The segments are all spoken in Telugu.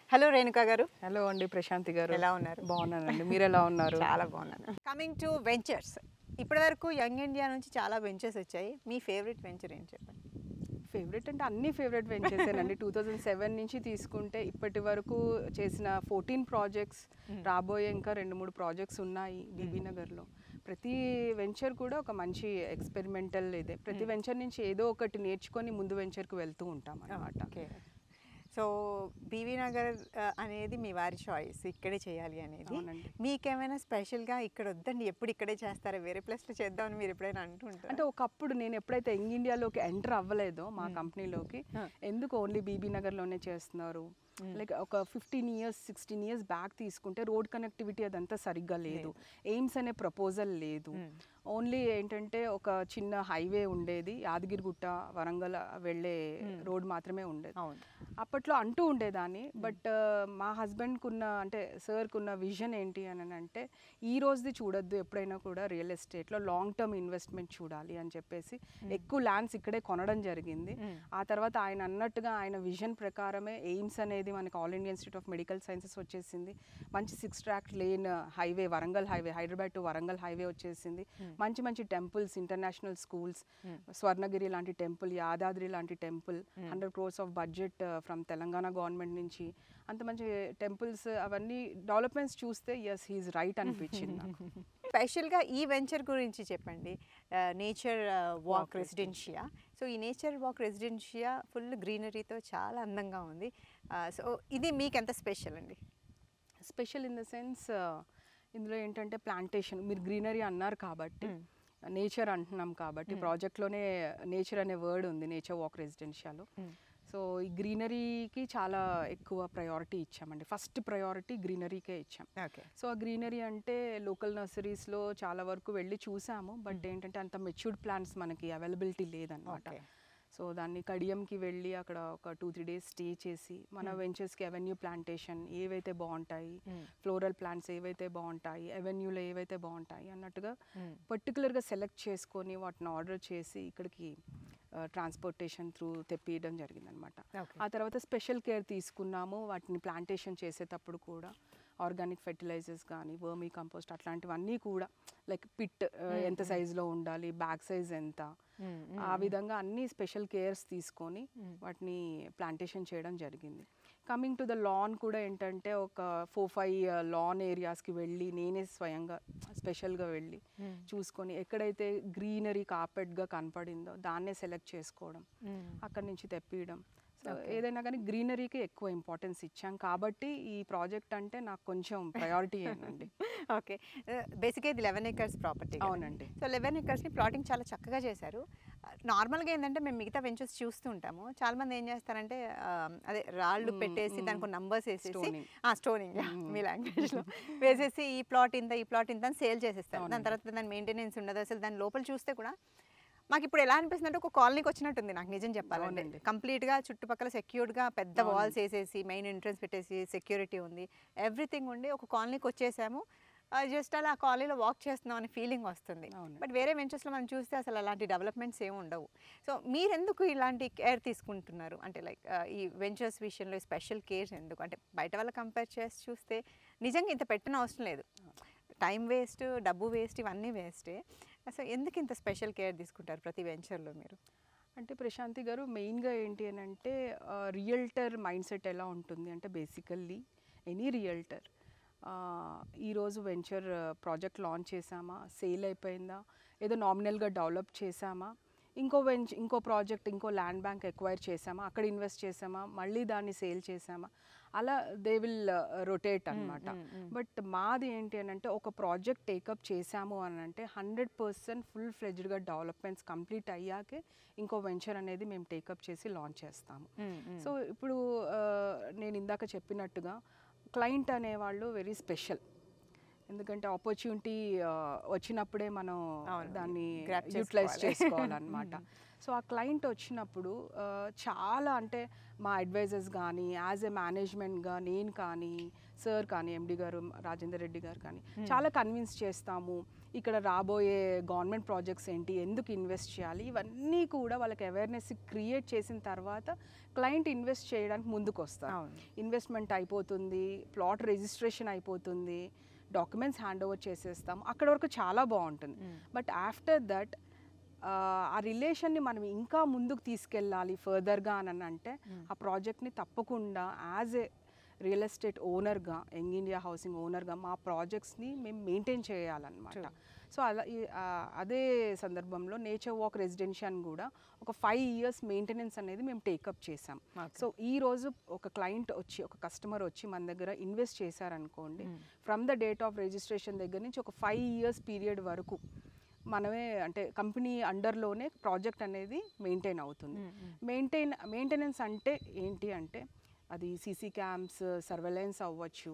హలో రేణుకా గారు. హలో అండి ప్రశాంతి గారు. ఎలా ఉన్నారు? బాగున్నానండి. మీరు ఎలా ఉన్నారు? చాలా బాగున్నాను. కమింగ్ టు వెంచర్స్, ఇప్పటివరకు యంగ్ ఇండియా నుంచి చాలా వెంచర్స్ వచ్చాయి. మీ ఫేవరెట్ వెంచర్ ఏంటి చెప్పండి? ఫేవరెట్ అంటే అన్ని ఫేవరెట్ వెంచర్సేనండి. 2007 నుంచి తీసుకుంటే ఇప్పటి వరకు చేసిన 14 ప్రాజెక్ట్స్, రాబోయే ఇంకా 2-3 ప్రాజెక్ట్స్ ఉన్నాయి బీబీ నగర్లో. ప్రతి వెంచర్ కూడా ఒక మంచి ఎక్స్పెరిమెంటల్ ఇదే. ప్రతి వెంచర్ నుంచి ఏదో ఒకటి నేర్చుకొని ముందు వెంచర్కి వెళ్తూ ఉంటాం అన్నమాట. సో బీవీ నగర్ అనేది మీ వారి చాయిస్, ఇక్కడే చేయాలి అనేది. మీకేమైనా స్పెషల్గా ఇక్కడ వద్దండి ఎప్పుడు ఇక్కడే చేస్తారా, వేరే ప్లేస్లో చేద్దామని మీరు ఎప్పుడైనా అంటుంటారు? అంటే ఒకప్పుడు నేను ఎప్పుడైతే యంగ్ ఇండియాలోకి ఎంటర్ అవ్వలేదో మా కంపెనీలోకి, ఎందుకు ఓన్లీ బీబీ నగర్లోనే చేస్తున్నారు, లైక్ ఒక 15 years 16 years బ్యాక్ తీసుకుంటే రోడ్ కనెక్టివిటీ అదంతా సరిగ్గా లేదు, ఎయిమ్స్ అనే ప్రపోజల్ లేదు, ఓన్లీ ఏంటంటే ఒక చిన్న హైవే ఉండేది, యాదగిరిగుట్ట వరంగల్ వెళ్ళే రోడ్ మాత్రమే ఉండేది. అప్పట్లో అంటూ ఉండేదాన్ని. బట్ మా హస్బెండ్కి ఉన్న అంటే సార్కి ఉన్న విజన్ ఏంటి అని అంటే, ఈ రోజుది చూడొద్దు, ఎప్పుడైనా కూడా రియల్ ఎస్టేట్లో లాంగ్ టర్మ్ ఇన్వెస్ట్మెంట్ చూడాలి అని చెప్పేసి ఎక్కువ ల్యాండ్స్ ఇక్కడే కొనడం జరిగింది. ఆ తర్వాత ఆయన అన్నట్టుగా ఆయన విజన్ ప్రకారమే ఎయిమ్స్ అనేది మనకి all India institute of medical sciences వచ్చేసింది, మంచి 6 track lane highway Warangal highway, Hyderabad to Warangal highway వచ్చేసింది, మంచి మంచి టెంపుల్స్, ఇంటర్నేషనల్ స్కూల్స్, స్వర్ణగిరి లాంటి టెంపుల్, యాదాద్రి లాంటి temple, 100 crores of budget from Telangana government నుంచి, అంత మంచి టెంపుల్స్, అవన్నీ డెవలప్మెంట్స్ చూస్తే ఎస్ హీఈస్ రైట్ అనిపించింది నాకు. స్పెషల్గా ఈ వెంచర్ గురించి చెప్పండి. Nature Walk Residencia. సో ఈ నేచర్ వాక్ రెసిడెన్షియా ఫుల్ గ్రీనరీతో చాలా అందంగా ఉంది. సో ఇది మీకు ఎంత స్పెషల్ అండి? స్పెషల్ ఇన్ ద సెన్స్ ఇందులో ఏంటంటే ప్లాంటేషన్, మీరు గ్రీనరీ అన్నారు కాబట్టి, నేచర్ అంటున్నాం కాబట్టి, ప్రాజెక్ట్లోనే నేచర్ అనే వర్డ్ ఉంది నేచర్ వాక్ రెసిడెన్షియాలో. సో ఈ గ్రీనరీకి చాలా ఎక్కువ ప్రయారిటీ ఇచ్చామండి. ఫస్ట్ ప్రయారిటీ గ్రీనరీకే ఇచ్చాం. సో ఆ గ్రీనరీ అంటే లోకల్ నర్సరీస్లో చాలా వరకు వెళ్ళి చూసాము, బట్ ఏంటంటే అంత మెచ్యూర్డ్ ప్లాంట్స్ మనకి అవైలబిలిటీ లేదనమాట. సో దాన్ని కడియంకి వెళ్ళి అక్కడ ఒక 2-3 days స్టే చేసి మన వెంచర్స్కి అవెన్యూ ప్లాంటేషన్ ఏవైతే బాగుంటాయి, ఫ్లోరల్ ప్లాంట్స్ ఏవైతే బాగుంటాయి, అవెన్యూలో ఏవైతే బాగుంటాయి అన్నట్టుగా పర్టికులర్గా సెలెక్ట్ చేసుకొని వాటిని ఆర్డర్ చేసి ఇక్కడికి ట్రాన్స్పోర్టేషన్ త్రూ తెప్పియడం జరిగిందనమాట. ఆ తర్వాత స్పెషల్ కేర్ తీసుకున్నాము వాటిని ప్లాంటేషన్ చేసేటప్పుడు కూడా. ఆర్గానిక్ ఫెర్టిలైజర్స్ కానీ, వర్మీ కంపోస్ట్ అట్లాంటివన్నీ కూడా, లైక్ పిట్ ఎంత సైజులో ఉండాలి, బ్యాక్ సైజ్ ఎంత, ఆ విధంగా అన్ని స్పెషల్ కేర్స్ తీసుకొని వాటిని ప్లాంటేషన్ చేయడం జరిగింది. కమింగ్ టు ద లాన్ కూడా ఏంటంటే ఒక 4-5 లాన్ ఏరియాస్కి వెళ్ళి నేనే స్వయంగా స్పెషల్గా వెళ్ళి చూసుకొని ఎక్కడైతే గ్రీనరీ కార్పెట్గా కనపడిందో దాన్నే సెలెక్ట్ చేసుకోవడం, అక్కడి నుంచి తెప్పియడం. సో ఏదైనా కానీ గ్రీనరీకి ఎక్కువ ఇంపార్టెన్స్ ఇచ్చాం కాబట్టి ఈ ప్రాజెక్ట్ అంటే నాకు కొంచెం ప్రయారిటీ ఏనండి. ఓకే, బేసిక్గా ఇది 11 acres ప్రాపర్టీ. అవునండి. సో 11 acresని ప్లాటింగ్ చాలా చక్కగా చేశారు. నార్మల్గా ఏంటంటే మేము మిగతా వెంచర్స్ చూస్తూ ఉంటాము, చాలామంది ఏం చేస్తారంటే అదే రాళ్ళు పెట్టేసి దానికి నంబర్స్ వేసేసి స్టోనింగ్ మీ లాంగ్వేజ్లో వేసేసి ఈ ప్లాట్ ఇంత ఈ ప్లాట్ ఇంత అని సేల్ చేసేస్తారు. దాని తర్వాత దాని మెయింటెనెన్స్ ఉండదు. అసలు దాని లోపల చూస్తే కూడా మాకు ఇప్పుడు ఎలా అనిపిస్తుంది అంటే ఒక కాలనీకి వచ్చినట్టుంది నాకు నిజం చెప్పాలంటే. కంప్లీట్గా చుట్టుపక్కల సెక్యూర్డ్గా పెద్ద వాల్స్ వేసేసి మెయిన్ ఎంట్రన్స్ పెట్టేసి సెక్యూరిటీ ఉంది, ఎవ్రీథింగ్ ఉండి ఒక కాలనీకి వచ్చేసాము, జస్ట్ అలా కాలనీలో వాక్ చేస్తున్నాం అనే ఫీలింగ్ వస్తుంది. బట్ వేరే వెంచర్స్లో మనం చూస్తే అసలు అలాంటి డెవలప్మెంట్స్ ఏమి ఉండవు. సో మీరెందుకు ఇలాంటి కేర్ తీసుకుంటున్నారు అంటే లైక్ ఈ వెంచర్స్ విషయంలో స్పెషల్ కేర్ ఎందుకు? అంటే బయట వాళ్ళ కంపేర్ చేసి చూస్తే నిజంగా ఇంత పెట్టిన అవసరం లేదు, టైం వేస్ట్, డబ్బు వేస్ట్, ఇవన్నీ వేస్టే. అసలు ఎందుకు ఇంత స్పెషల్ కేర్ తీసుకుంటారు ప్రతి వెంచర్లో మీరు? అంటే ప్రశాంతి గారు, మెయిన్గా ఏంటి అని అంటే రియల్టర్ మైండ్ సెట్ ఎలా ఉంటుంది అంటే, బేసికల్లీ ఎనీ రియల్టర్ ఈరోజు వెంచర్ ప్రాజెక్ట్ లాంచ్ చేసామా, సేల్ అయిపోయిందా, ఏదో నామినల్గా డెవలప్ చేసామా, ఇంకో ప్రాజెక్ట్ ఇంకో ల్యాండ్ బ్యాంక్ ఎక్వైర్ చేసామా, అక్కడ ఇన్వెస్ట్ చేసామా, మళ్ళీ దాన్ని సేల్ చేసామా, అలా దే విల్ రొటేట్ అనమాట. బట్ మాది ఏంటి అని అంటే ఒక ప్రాజెక్ట్ టేకప్ చేసాము అని అంటే 100% ఫుల్ ఫ్లెడ్జ్డ్గా డెవలప్మెంట్స్ కంప్లీట్ అయ్యాకే ఇంకో వెంచర్ అనేది మేము టేకప్ చేసి లాంచ్ చేస్తాము. సో ఇప్పుడు నేను ఇందాక చెప్పినట్టుగా క్లయింట్ అనేవాళ్ళు వెరీ స్పెషల్. ఎందుకంటే ఆపర్చునిటీ వచ్చినప్పుడే మనం అవును, దాన్ని grab యూటిలైజ్ చేసుకోవాలి. చేసుకోవాలన్నమాట. సో ఆ క్లయింట్ వచ్చినప్పుడు చాలా అంటే మా అడ్వైజర్స్ కానీ యాజ్ ఎ మేనేజ్మెంట్గా నేను కానీ సార్ కానీ ఎండి గారు రాజేందర్ రెడ్డి గారు కానీ చాలా కన్విన్స్ చేస్తాము. ఇక్కడ రాబోయే గవర్నమెంట్ ప్రాజెక్ట్స్ ఏంటి, ఎందుకు ఇన్వెస్ట్ చేయాలి, ఇవన్నీ కూడా వాళ్ళకి అవేర్నెస్ క్రియేట్ చేసిన తర్వాత క్లయింట్ ఇన్వెస్ట్ చేయడానికి ముందుకు వస్తారు. ఇన్వెస్ట్మెంట్ అయిపోతుంది, ప్లాట్ రిజిస్ట్రేషన్ అయిపోతుంది, డాక్యుమెంట్స్ హ్యాండ్ ఓవర్ చేసేస్తాం, అక్కడ వరకు చాలా బాగుంటుంది. బట్ ఆఫ్టర్ దట్ ఆ రిలేషన్ని మనం ఇంకా ముందుకు తీసుకెళ్ళాలి ఫర్దర్గా అని అంటే ఆ ప్రాజెక్ట్ని తప్పకుండా యాజ్ ఏ రియల్ ఎస్టేట్ ఓనర్గా, యంగ్ ఇండియా హౌసింగ్ ఓనర్గా మా ప్రాజెక్ట్స్ని మేము మెయింటైన్ చేయాలన్నమాట. సో అలా అదే సందర్భంలో నేచర్ వాక్ రెసిడెన్షియల్ కూడా ఒక 5 years మెయింటెనెన్స్ అనేది మేము టేకప్ చేసాం. సో ఈరోజు ఒక క్లయింట్ వచ్చి, ఒక కస్టమర్ వచ్చి మన దగ్గర ఇన్వెస్ట్ చేశారనుకోండి, from the date of registration దగ్గర నుంచి ఒక 5 years పీరియడ్ వరకు మనమే అంటే కంపెనీ అండర్లోనే ప్రాజెక్ట్ అనేది మెయింటైన్ అవుతుంది. మెయింటెనెన్స్ అంటే ఏంటి అంటే అది సీసీ క్యామ్స్ సర్వేలెన్స్ అవ్వచ్చు,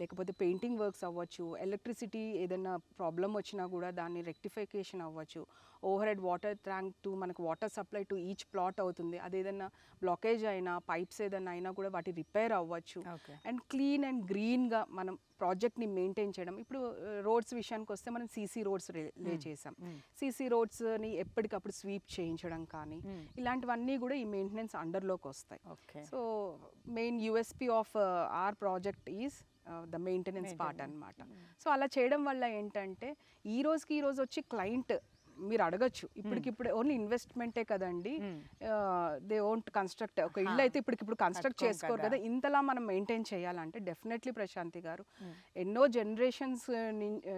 లేకపోతే పెయింటింగ్ వర్క్స్ అవ్వచ్చు, ఎలక్ట్రిసిటీ ఏదైనా ప్రాబ్లం వచ్చినా కూడా దాన్ని రెక్టిఫికేషన్ అవ్వచ్చు, overhead water tank to మనకు water supply to each plot అవుతుంది, అది ఏదైనా బ్లాకేజ్ అయినా పైప్స్ ఏదైనా అయినా కూడా వాటి రిపేర్ అవ్వచ్చు. అండ్ క్లీన్ అండ్ గ్రీన్గా మనం ప్రాజెక్ట్ని మెయింటైన్ చేయడం. ఇప్పుడు రోడ్స్ విషయానికి వస్తే మనం సీసీ రోడ్స్ లే చేసాం. సీసీ రోడ్స్ని ఎప్పటికప్పుడు స్వీప్ చేయించడం కానీ ఇలాంటివన్నీ కూడా ఈ మెయింటెనెన్స్ అండర్లోకి వస్తాయి. So main USP of our project is the maintenance part అన్నమాట. సో అలా చేయడం వల్ల ఏంటంటే ఈ రోజుకి ఈ రోజు వచ్చి క్లయింట్ మీరు అడగచ్చు, ఇప్పటికిప్పుడు ఓన్లీ ఇన్వెస్ట్మెంటే కదండి, దే ఓంట్ కన్స్ట్రక్ట్, ఒక ఇల్లు అయితే ఇప్పటికిప్పుడు కన్స్ట్రక్ట్ చేసుకోరు కదా, ఇంతలా మనం మెయింటైన్ చేయాలంటే డెఫినెట్లీ ప్రశాంతి గారు ఎన్నో జనరేషన్స్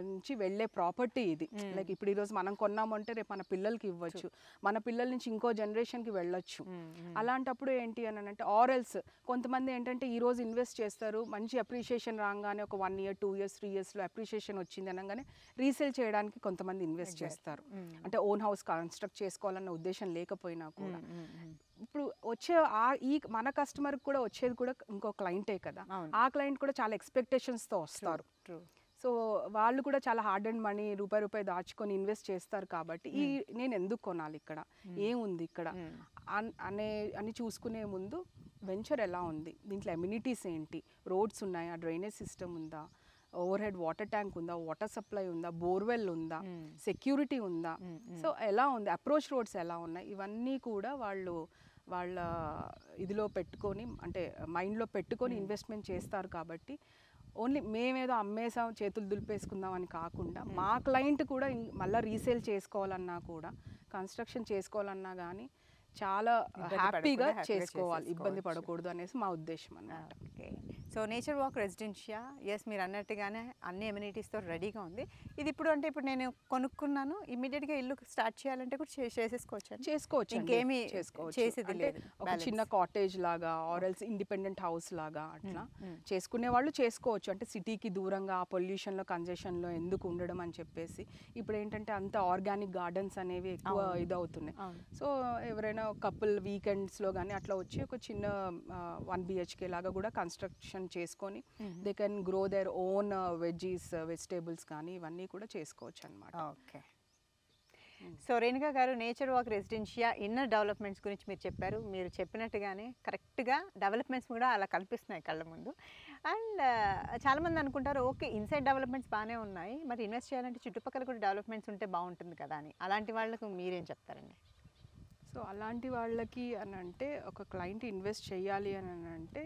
నుంచి వెళ్ళే ప్రాపర్టీ ఇది. లైక్ ఇప్పుడు ఈరోజు మనం కొన్నామంటే రేపు మన పిల్లలకి ఇవ్వచ్చు, మన పిల్లల నుంచి ఇంకో జనరేషన్కి వెళ్ళొచ్చు. అలాంటప్పుడు ఏంటి అని అంటే ఆర్ఎల్స్ కొంతమంది ఏంటంటే ఈరోజు ఇన్వెస్ట్ చేస్తారు, మంచి అప్రిషియేషన్ రాగానే ఒక 1 year 2 years 3 yearsలో అప్రిషియేషన్ వచ్చింది అనగానే రీసేల్ చేయడానికి కొంతమంది ఇన్వెస్ట్ చేస్తారు. అంటే ఓన్ హౌస్ కన్స్ట్రక్ట్ చేసుకోవాలన్న ఉద్దేశం లేకపోయినా కూడా ఇప్పుడు వచ్చే ఈ మన కస్టమర్ కూడా వచ్చేది కూడా ఇంకో క్లయింటే కదా, ఆ క్లయింట్ కూడా చాలా ఎక్స్పెక్టేషన్స్తో వస్తారు. సో వాళ్ళు కూడా చాలా హార్డ్ అండ్ మనీ రూపాయి దాచుకొని ఇన్వెస్ట్ చేస్తారు. కాబట్టి నేను ఎందుకు కొనాలి, ఇక్కడ ఏముంది ఇక్కడ అని చూసుకునే ముందు వెంచర్ ఎలా ఉంది, దీంట్లో అమ్యూనిటీస్ ఏంటి, రోడ్స్ ఉన్నాయా, డ్రైనేజ్ సిస్టమ్ ఉందా, ఓవర్ హెడ్ వాటర్ ట్యాంక్ ఉందా, వాటర్ సప్లై ఉందా, బోర్వెల్ ఉందా, సెక్యూరిటీ ఉందా, సో ఎలా ఉంది, అప్రోచ్ రోడ్స్ ఎలా ఉన్నాయి, ఇవన్నీ కూడా వాళ్ళ ఇదిలో పెట్టుకొని అంటే మైండ్లో పెట్టుకొని ఇన్వెస్ట్మెంట్ చేస్తారు. కాబట్టి ఓన్లీ మేమేదో అమ్మేసాం చేతులు దులిపేసుకుందాం అని కాకుండా మా క్లయింట్ కూడా మళ్ళీ రీసేల్ చేసుకోవాలన్నా కూడా కన్స్ట్రక్షన్ చేసుకోవాలన్నా కానీ చాలా హ్యాపీగా చేసుకోవాలి, ఇబ్బంది పడకూడదు అనేసి మా ఉద్దేశం అన్నమాట. Okay, so Nature Walk Residencia yes మీరు అన్నట్టుగానే అన్ని ఎమ్యూనిటీస్తో రెడీగా ఉంది. ఇది ఇప్పుడు అంటే ఇప్పుడు నేను కొనుక్కున్నాను, ఇమీడియట్గా ఇల్లు స్టార్ట్ చేయాలంటే కూడా చేసుకోవచ్చు, ఇంకేమీ చేసేది లేదు. ఒక చిన్న కాటేజ్ లాగా ఆర్ఎల్స్ ఇండిపెండెంట్ హౌస్ లాగా అట్లా చేసుకునే వాళ్ళు చేసుకోవచ్చు. అంటే సిటీకి దూరంగా ఆ పొల్యూషన్లో కంజెషన్లో ఎందుకు ఉండడం అని చెప్పేసి ఇప్పుడు ఏంటంటే అంత ఆర్గానిక్ గార్డెన్స్ అనేవి ఎక్కువ ఇదవుతున్నాయి. సో ఎవరైనా కపుల్ వీకెండ్స్లో కానీ అట్లా వచ్చి ఒక చిన్న 1 BHK లాగా కూడా కన్స్ట్రక్షన్ చేసుకొని they can grow their own vegetables కానీ ఇవన్నీ కూడా చేసుకోవచ్చు అనమాట. Okay, so Renuka garu nature Walk రెసిడెన్షియా inner developments గురించి మీరు చెప్పారు. మీరు చెప్పినట్టుగానే కరెక్ట్గా డెవలప్మెంట్స్ కూడా అలా కనిపిస్తున్నాయి కళ్ళ ముందు. అండ్ చాలామంది అనుకుంటారు ఓకే ఇన్సైడ్ డెవలప్మెంట్స్ బాగానే ఉన్నాయి, మరి ఇన్వెస్ట్ చేయాలంటే చుట్టుపక్కల కూడా డెవలప్మెంట్స్ ఉంటే బాగుంటుంది కదా అని. అలాంటి వాళ్ళకు మీరేం చెప్తారండి? సో అలాంటి వాళ్ళకి అని అంటే ఒక క్లయింట్ ఇన్వెస్ట్ చేయాలి అని అంటే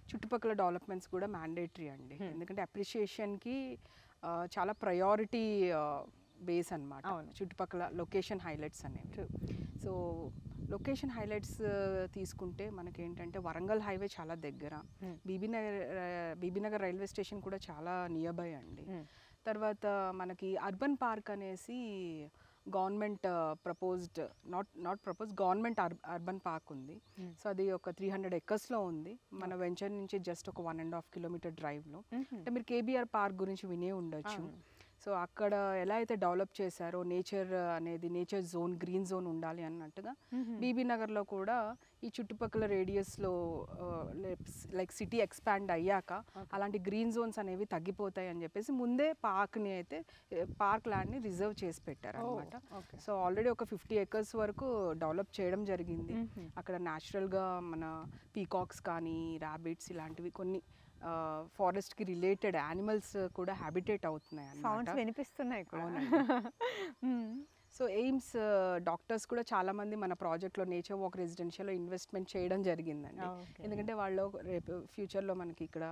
చుట్టుపక్కల డెవలప్మెంట్స్ కూడా మ్యాండేటరీ అండి. ఎందుకంటే అప్రిషియేషన్కి చాలా ప్రయారిటీ బేస్ అనమాట చుట్టుపక్కల లొకేషన్ హైలైట్స్ అనేవి. సో లొకేషన్ హైలైట్స్ తీసుకుంటే మనకి ఏంటంటే వరంగల్ హైవే చాలా దగ్గర, బీబీనగర్ రైల్వే స్టేషన్ కూడా చాలా నియర్ బై అండి. తర్వాత మనకి అర్బన్ పార్క్ అనేసి గవర్నమెంట్ గవర్నమెంట్ అర్బన్ పార్క్ ఉంది. సో అది ఒక 300 acresలో ఉంది. మన వెంచర్ నుంచి జస్ట్ ఒక 1.5 kilometer డ్రైవ్లో. అంటే మీరు కేబీఆర్ పార్క్ గురించి వినే ఉండొచ్చు. సో అక్కడ ఎలా అయితే డెవలప్ చేశారో నేచర్ అనేది నేచర్ జోన్ గ్రీన్ జోన్ ఉండాలి అన్నట్టుగా బీబీ నగర్లో కూడా ఈ చుట్టుపక్కల రేడియస్లో లైక్ సిటీ ఎక్స్పాండ్ అయ్యాక అలాంటి గ్రీన్ జోన్స్ అనేవి తగ్గిపోతాయి అని చెప్పేసి ముందే పార్క్ని అయితే పార్క్ ల్యాండ్ని రిజర్వ్ చేసి పెట్టారు అనమాట. సో ఆల్రెడీ ఒక 50 acres వరకు డెవలప్ చేయడం జరిగింది. అక్కడ న్యాచురల్గా మన పీకాక్స్ కానీ ర్యాబిట్స్ ఇలాంటివి కొన్ని ఫారెస్ట్కి రిలేటెడ్ యానిమల్స్ కూడా హ్యాబిటేట్ అవుతున్నాయి సౌండ్స్ వినిపిస్తున్నాయి కూడా. సో ఎయిమ్స్ డాక్టర్స్ కూడా చాలామంది మన ప్రాజెక్ట్లో నేచర్ వాక్ రెసిడెన్షియల్లో ఇన్వెస్ట్మెంట్ చేయడం జరిగిందండి. ఎందుకంటే వాళ్ళు రేపు ఫ్యూచర్లో మనకి ఇక్కడ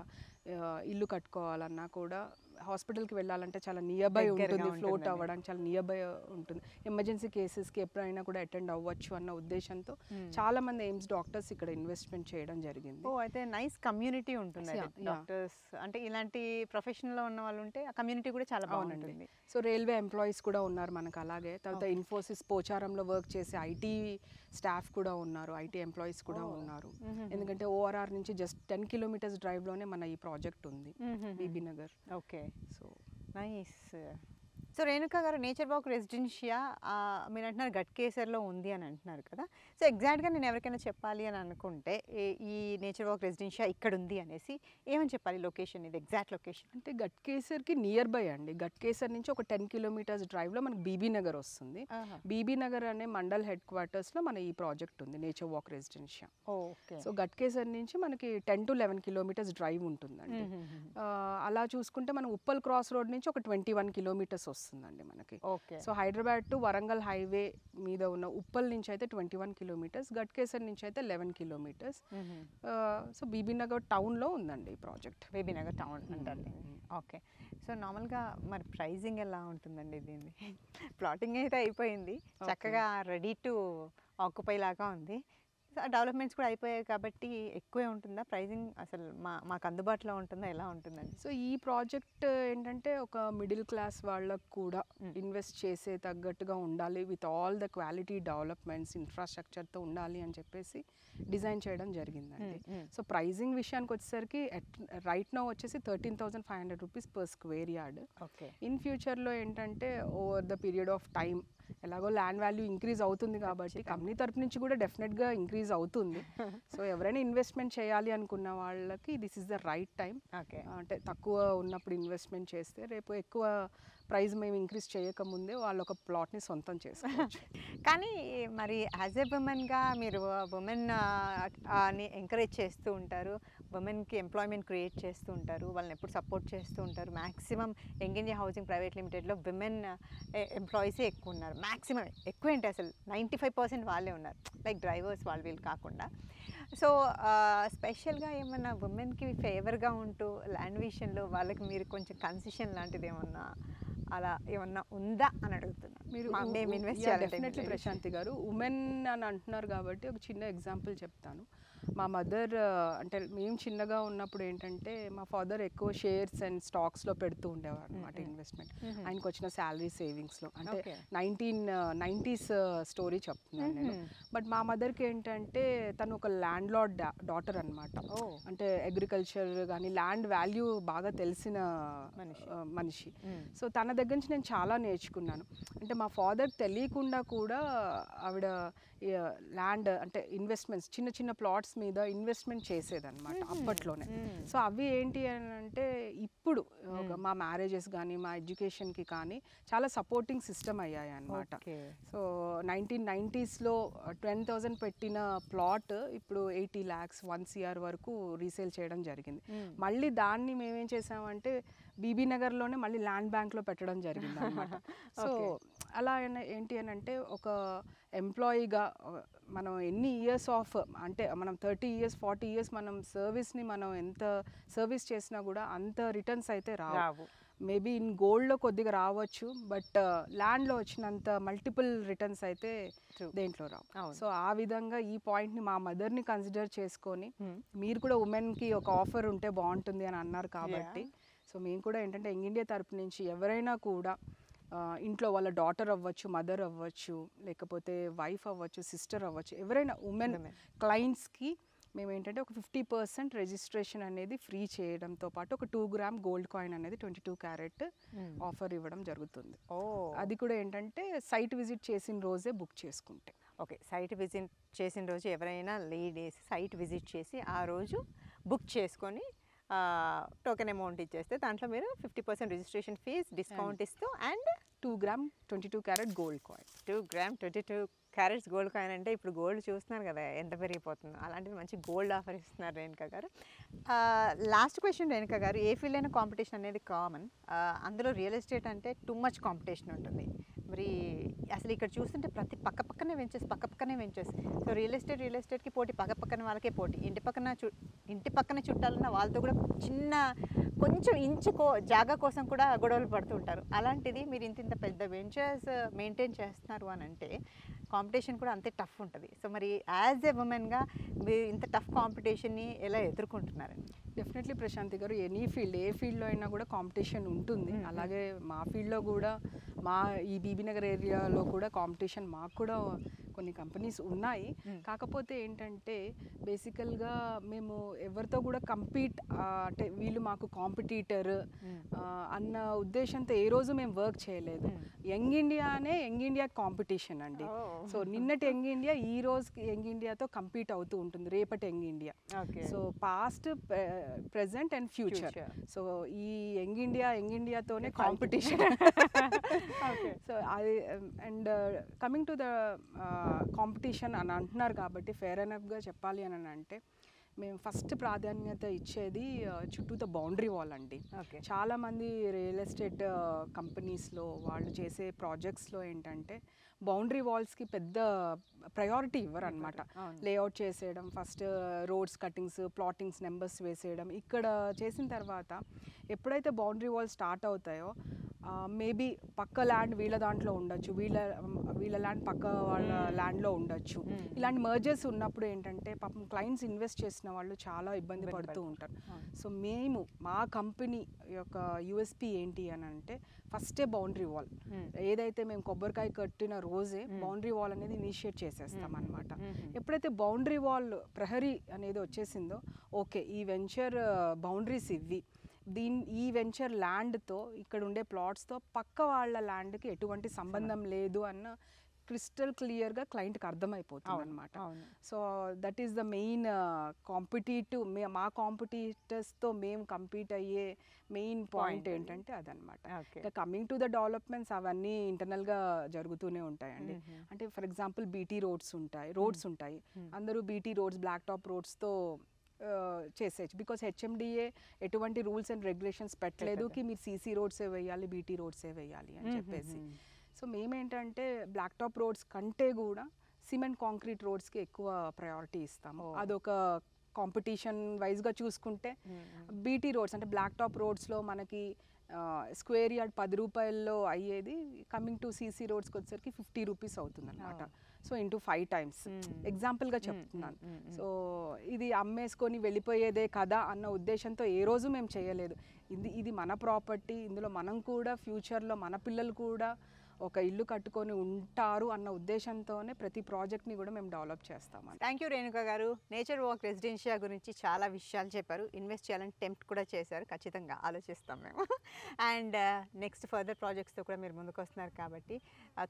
ఇల్లు కట్టుకోవాలన్నా కూడా హాస్పిటల్కి వెళ్ళాలంటే చాలా నియర్ బై ఉంటుంది, ఫ్లోట్ అవ్వడానికి చాలా నియర్ బై ఉంటుంది, ఎమర్జెన్సీ కేసెస్కి ఎప్పుడైనా కూడా అటెండ్ అవ్వచ్చు అన్న ఉద్దేశంతో చాలా మంది ఎయిమ్స్ డాక్టర్స్ ఇక్కడ ఇన్వెస్ట్మెంట్ చేయడం జరిగింది. అయితే నైస్ కమ్యూనిటీ ఉంటుంది డాక్టర్స్ అంటే ఇలాంటి ప్రొఫెషన్లో ఉన్న వాళ్ళు ఉంటే ఆ కమ్యూనిటీ కూడా చాలా బాగుంటుంది. సో రైల్వే ఎంప్లాయీస్ కూడా ఉన్నారు మనకు. అలాగే తర్వాత ఇన్ఫోసిస్ పోచారంలో వర్క్ చేసే ఐటీ స్టాఫ్ కూడా ఉన్నారు, ఐటీ ఎంప్లాయీస్ కూడా ఉన్నారు. ఎందుకంటే ఓఆర్ఆర్ నుంచి జస్ట్ 10 kilometers డ్రైవ్లోనే మన ఈ ప్రాజెక్ట్ ఉంది Bibinagar. Okay, so nice. So Renuka garu, nature Walk రెసిడెన్షియా మీరు అంటున్నారు గట్కేసర్లో ఉంది అని అంటున్నారు కదా. సో ఎగ్జాక్ట్గా నేను ఎవరికైనా చెప్పాలి అని అనుకుంటే ఈ నేచర్ వాక్ రెసిడెన్షియా ఇక్కడ ఉంది అనేసి ఏమని చెప్పాలి? లొకేషన్ ఇది ఎగ్జాక్ట్ లొకేషన్ అంటే గట్కేసర్కి నియర్ బై అండి. గట్కేసర్ నుంచి ఒక 10 kilometers డ్రైవ్లో మనకి బీబీ నగర్ వస్తుంది. బీబీ నగర్ అనే మండల్ హెడ్ క్వార్టర్స్లో మన ఈ ప్రాజెక్ట్ ఉంది Nature Walk Residencia. Okay. So Ghatkesar నుంచి మనకి 10 to 11 kilometers డ్రైవ్ ఉంటుందండి. అలా చూసుకుంటే మనం ఉప్పల్ క్రాస్ రోడ్ నుంచి ఒక 21 kilometers వస్తుందండి మనకి. Okay. So Hyderabad to Warangal highway మీద ఉన్న ఉప్పల్ నుంచి అయితే 21 kilometers, గట్కేసర్ నుంచి అయితే 11 kilometers. సో బీబీ నగర్ టౌన్లో ఉందండి ఈ ప్రాజెక్ట్. బీబీ నగర్ టౌన్ అంటారు. ఓకే. సో నార్మల్గా మరి ప్రైజింగ్ ఎలా ఉంటుందండి దీన్ని? ప్లాటింగ్ అయితే అయిపోయింది, చక్కగా రెడీ టు ఆక్యుపై లాగా ఉంది. డెవలప్మెంట్స్ కూడా అయిపోయాయి కాబట్టి ఎక్కువే ఉంటుందా ప్రైజింగ్? అసలు మాకు అందుబాటులో ఉంటుందా, ఎలా ఉంటుందండి? సో ఈ ప్రాజెక్ట్ ఏంటంటే ఒక మిడిల్ క్లాస్ వాళ్ళకు కూడా ఇన్వెస్ట్ చేసే తగ్గట్టుగా ఉండాలి, with all the quality developments ఇన్ఫ్రాస్ట్రక్చర్తో ఉండాలి అని చెప్పేసి డిజైన్ చేయడం జరిగిందండి. సో ప్రైజింగ్ విషయానికి వచ్చేసరికి రైట్ నో వచ్చేసి 13,500 rupees per square yard. Okay. In ఫ్యూచర్లో ఏంటంటే over the period of time ఎలాగో ల్యాండ్ వాల్యూ ఇంక్రీజ్ అవుతుంది కాబట్టి కంపెనీ తరపు నుంచి కూడా డెఫినెట్గా ఇంక్రీజ్ అవుతుంది. సో ఎవరైనా ఇన్వెస్ట్మెంట్ చేయాలి అనుకున్న వాళ్ళకి this is the right time. అంటే తక్కువ ఉన్నప్పుడు ఇన్వెస్ట్మెంట్ చేస్తే రేపు ఎక్కువ ప్రైస్ మేము ఇంక్రీజ్ చేయకముందే వాళ్ళు ఒక ప్లాట్ని సొంతం చేసుకోవచ్చు. కానీ మరి యాజ్ ఎ ఉమెన్గా మీరు ఉమెన్ని ఎంకరేజ్ చేస్తూ ఉంటారు, ఉమెన్కి ఎంప్లాయ్మెంట్ క్రియేట్ చేస్తూ ఉంటారు, వాళ్ళని ఎప్పుడు సపోర్ట్ చేస్తూ ఉంటారు. Maximum Young India Housing private లిమిటెడ్లో విమెన్ ఎంప్లాయీసే ఎక్కువ ఉన్నారు. మ్యాక్సిమం ఎక్కువ ఏంటి అసలు 95% వాళ్ళే ఉన్నారు, లైక్ డ్రైవర్స్ వాళ్ళు వీళ్ళు కాకుండా. సో స్పెషల్గా ఏమన్నా ఉమెన్కి ఫేవర్గా ఉంటూ ల్యాండ్ విషయంలో వాళ్ళకి మీరు కొంచెం కన్సెషన్ లాంటిది ఏమన్నా అలా ఏమన్నా ఉందా అని అడుగుతున్నాను. మీరు మేము ఇన్వెస్ట్ చేయాలి. డెఫినెట్లీ ప్రశాంతి గారు, ఉమెన్ అని అంటున్నారు కాబట్టి ఒక చిన్న ఎగ్జాంపుల్ చెప్తాను. మా మదర్ అంటే మేము చిన్నగా ఉన్నప్పుడు ఏంటంటే మా ఫాదర్ ఎక్కువ షేర్స్ అండ్ స్టాక్స్లో పెడుతూ ఉండేవారు అనమాట ఇన్వెస్ట్మెంట్. ఆయనకు వచ్చిన శాలరీ సేవింగ్స్లో, అంటే 1990s స్టోరీ చెప్తున్నాను నేను. బట్ మా మదర్కి ఏంటంటే తను ఒక ల్యాండ్ లార్డ్ డాటర్ అనమాట. అంటే అగ్రికల్చర్ కానీ ల్యాండ్ వాల్యూ బాగా తెలిసిన మనిషి. సో తన దగ్గర నుంచి నేను చాలా నేర్చుకున్నాను. అంటే మా ఫాదర్ తెలియకుండా కూడా ఆవిడ ల్యాండ్ అంటే ఇన్వెస్ట్మెంట్స్ చిన్న చిన్న ప్లాట్స్ మీద ఇన్వెస్ట్మెంట్ చేసేదన్నమాట అప్పట్లోనే. సో అవి ఏంటి అని అంటే ఇప్పుడు మా మ్యారేజెస్ కానీ మా ఎడ్యుకేషన్కి కానీ చాలా సపోర్టింగ్ సిస్టమ్ అయ్యాయి అన్నమాట. సో 1990sలో 20,000 పెట్టిన ప్లాట్ ఇప్పుడు 80 lakhs 1 crore వరకు రీసేల్ చేయడం జరిగింది. మళ్ళీ దాన్ని మేమేం చేసామంటే బీబీ నగర్లోనే మళ్ళీ ల్యాండ్ బ్యాంక్లో పెట్టడం జరిగింది అనమాట. సో అలా ఏంటి అని అంటే ఒక ఎంప్లాయీగా మనం ఎన్ని ఇయర్స్ ఆఫ్ అంటే మనం 30 years 40 years మనం సర్వీస్ని మనం ఎంత సర్వీస్ చేసినా కూడా అంత రిటర్న్స్ అయితే రావు. మేబీ ఇన్ గోల్డ్లో కొద్దిగా రావచ్చు, బట్ ల్యాండ్లో వచ్చినంత మల్టిపుల్ రిటర్న్స్ అయితే దేంట్లో రావు. సో ఆ విధంగా ఈ పాయింట్ని మా మదర్ని కన్సిడర్ చేసుకొని మీరు కూడా ఉమెన్కి ఒక ఆఫర్ ఉంటే బాగుంటుంది అని అన్నారు కాబట్టి సో మేము కూడా ఏంటంటే యంగ్ ఇండియా తరపు నుంచి ఎవరైనా కూడా ఇంట్లో వాళ్ళ డాటర్ అవ్వచ్చు, మదర్ అవ్వచ్చు, లేకపోతే వైఫ్ అవ్వచ్చు, సిస్టర్ అవ్వచ్చు, ఎవరైనా ఉమెన్ క్లయింట్స్కి మేము ఏంటంటే ఒక 50% రిజిస్ట్రేషన్ అనేది ఫ్రీ చేయడంతో పాటు ఒక 2 గ్రామ్ గోల్డ్ కాయిన్ అనేది 22 క్యారెట్ ఆఫర్ ఇవ్వడం జరుగుతుంది. ఓ అది కూడా ఏంటంటే సైట్ విజిట్ చేసిన రోజే బుక్ చేసుకుంటే. ఓకే, సైట్ విజిట్ చేసిన రోజు ఎవరైనా లేడీస్ సైట్ విజిట్ చేసి ఆ రోజు బుక్ చేసుకొని టోకెన్ అమౌంట్ ఇచ్చేస్తే దాంట్లో మీరు 50% రిజిస్ట్రేషన్ ఫీజ్ డిస్కౌంట్ ఇస్తూ and 2 gram 22 carat gold coin. 2 gram 22 carats gold coin అంటే ఇప్పుడు గోల్డ్ చూస్తున్నారు కదా ఎంత పెరిగిపోతుందో, అలాంటిది మంచి గోల్డ్ ఆఫర్ ఇస్తున్నారు రేణుక గారు. లాస్ట్ క్వశ్చన్ రేణుక గారు, ఏ ఫీల్డ్ అయినా కాంపిటీషన్ అనేది కామన్, అందులో రియల్ ఎస్టేట్ అంటే టూ మచ్ కాంపిటీషన్ ఉంటుంది. మరి అసలు ఇక్కడ చూస్తుంటే ప్రతి పక్కనే వెంచర్స్. సో రియల్ ఎస్టేట్కి పోటీ, పక్కన వాళ్ళకే పోటీ, ఇంటి పక్కన చుట్టాలన్న వాళ్ళతో కూడా కొంచెం జాగా కోసం కూడా గొడవలు పడుతూ ఉంటారు. అలాంటిది మీరు ఇంత పెద్ద వెంచర్స్ మెయింటైన్ చేస్తున్నారు అని అంటే కాంపిటీషన్ కూడా అంతే టఫ్ ఉంటుంది. సో మరి యాజ్ ఎ ఉమెన్గా మీరు ఇంత టఫ్ కాంపిటీషన్ని ఎలా ఎదుర్కొంటున్నారండి? డెఫినెట్లీ ప్రశాంతి గారు, ఏ ఫీల్డ్లో అయినా కూడా కాంపిటీషన్ ఉంటుంది. అలాగే మా ఫీల్డ్లో కూడా, మా ఈ బీబీ నగర్ ఏరియాలో కూడా కాంపిటీషన్ మాకు కూడా కొన్ని కంపెనీస్ ఉన్నాయి. కాకపోతే ఏంటంటే బేసికల్గా మేము ఎవరితో కూడా అంటే వీళ్ళు మాకు కాంపిటీటర్ అన్న ఉద్దేశంతో ఏ రోజు మేము వర్క్ చేయలేదు. యంగ్ ఇండియా కాంపిటీషన్ అండి. సో నిన్నటి యంగ్ ఇండియా ఈ రోజుకి యంగ్ ఇండియాతో కంపీట్ అవుతూ ఉంటుంది, రేపటి young India. So past, present and future. So ఈ యంగ్ ఇండియాతోనే కాంపిటీషన్. సో అది and coming to the competition అని అంటున్నారు కాబట్టి ఫేర్ ఎనఫ్గా చెప్పాలి అని అంటే మేము ఫస్ట్ ప్రాధాన్యత ఇచ్చేది చుట్టూతో బౌండరీ వాల్ అండి. చాలామంది రియల్ ఎస్టేట్ కంపెనీస్లో వాళ్ళు చేసే ప్రాజెక్ట్స్లో ఏంటంటే బౌండరీ వాల్స్కి పెద్ద ప్రయారిటీ ఇవ్వరు అనమాట. లేఅవుట్ చేసేయడం, first roads cuttings, plottings, numbers వేసేయడం. ఇక్కడ చేసిన తర్వాత ఎప్పుడైతే బౌండరీ వాల్ స్టార్ట్ అవుతాయో మేబీ పక్క ల్యాండ్ వీళ్ళ దాంట్లో ఉండొచ్చు, వీళ్ళ ల్యాండ్ పక్క వాళ్ళ ల్యాండ్లో ఉండొచ్చు. ఇలాంటి మర్జర్స్ ఉన్నప్పుడు ఏంటంటే పాపం క్లయింట్స్ ఇన్వెస్ట్ చేసిన వాళ్ళు చాలా ఇబ్బంది పడుతూ ఉంటారు. సో మా కంపెనీ యొక్క యూఎస్పీ ఏంటి అని అంటే ఫస్టే బౌండరీ వాల్, ఏదైతే మేము కొబ్బరికాయ కట్టిన రోజే బౌండరీ వాల్ అనేది ఇనిషియేట్ చేసేస్తాం అనమాట. ఎప్పుడైతే బౌండరీ వాల్ ప్రహరీ అనేది వచ్చేసిందో ఓకే, ఈ వెంచర్ బౌండరీస్ ఇవి, ఈ వెంచర్ ల్యాండ్తో, ఇక్కడ ఉండే ప్లాట్స్తో పక్క వాళ్ళ ల్యాండ్కి ఎటువంటి సంబంధం లేదు అన్న క్రిస్టల్ క్లియర్గా క్లయింట్కి అర్థమైపోతుంది అనమాట. So that is the main competitive, మా కాంపిటీటర్స్తో మేము కంపీట్ అయ్యే మెయిన్ పాయింట్ ఏంటంటే అదనమాట. కమింగ్ టు ద డెవలప్మెంట్స్ అవన్నీ ఇంటర్నల్గా జరుగుతూనే ఉంటాయండి. అంటే ఫర్ ఎగ్జాంపుల్ బీటీ రోడ్స్ ఉంటాయి. అందరూ బీటీ రోడ్స్, బ్లాక్ టాప్ రోడ్స్తో చేసేయచ్చు. బికాస్ హెచ్ఎండిఏ ఎటువంటి రూల్స్ అండ్ రెగ్యులేషన్స్ పెట్టలేదు కి మీరు సీసీ రోడ్సే వేయాలి, బీటీ రోడ్సే వేయాలి అని చెప్పేసి. సో మేమేంటంటే బ్లాక్ టాప్ రోడ్స్ కంటే కూడా సిమెంట్ కాంక్రీట్ రోడ్స్కి ఎక్కువ ప్రయారిటీ ఇస్తాము. అదొక కాంపిటీషన్ వైజ్గా చూసుకుంటే బీటీ రోడ్స్ అంటే బ్లాక్ టాప్ రోడ్స్లో మనకి స్క్వేర్ యార్డ్ 10 రూపాయల్లో అయ్యేది కమింగ్ టు సీసీ రోడ్స్కి వచ్చేసరికి 50 రూపీస్ అవుతుంది అనమాట. సో ఇంటూ 5 times ఎగ్జాంపుల్గా చెప్తున్నాను. సో ఇది అమ్మేసుకొని వెళ్ళిపోయేదే కదా అన్న ఉద్దేశంతో ఏ రోజు మేము చేయలేదు. ఇది మన ప్రాపర్టీ, ఇందులో మనం కూడా ఫ్యూచర్లో మన పిల్లలు కూడా ఒక ఇల్లు కట్టుకొని ఉంటారు అన్న ఉద్దేశంతోనే ప్రతి ప్రాజెక్ట్ని కూడా మేము డెవలప్ చేస్తామని. థ్యాంక్ యూ రేణుక గారు. నేచర్ వాక్ రెసిడెన్షియా గురించి చాలా విషయాలు చెప్పారు, ఇన్వెస్ట్ చేయాలని టెంప్ట్ కూడా చేశారు. ఖచ్చితంగా ఆలోచిస్తాం మేము. అండ్ నెక్స్ట్ ఫర్దర్ ప్రాజెక్ట్స్తో కూడా మీరు ముందుకు వస్తున్నారు కాబట్టి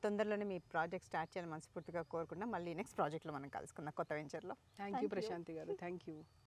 తొందరలోనే మీ ప్రాజెక్ట్ స్టార్ట్ చేయాలని మనస్ఫూర్తిగా కోరుకున్నాం. మళ్ళీ నెక్స్ట్ ప్రాజెక్ట్లో మనం కలుసుకుందాం కొత్త వెంచర్లో. థ్యాంక్ యూ ప్రశాంతి గారు. Thank you.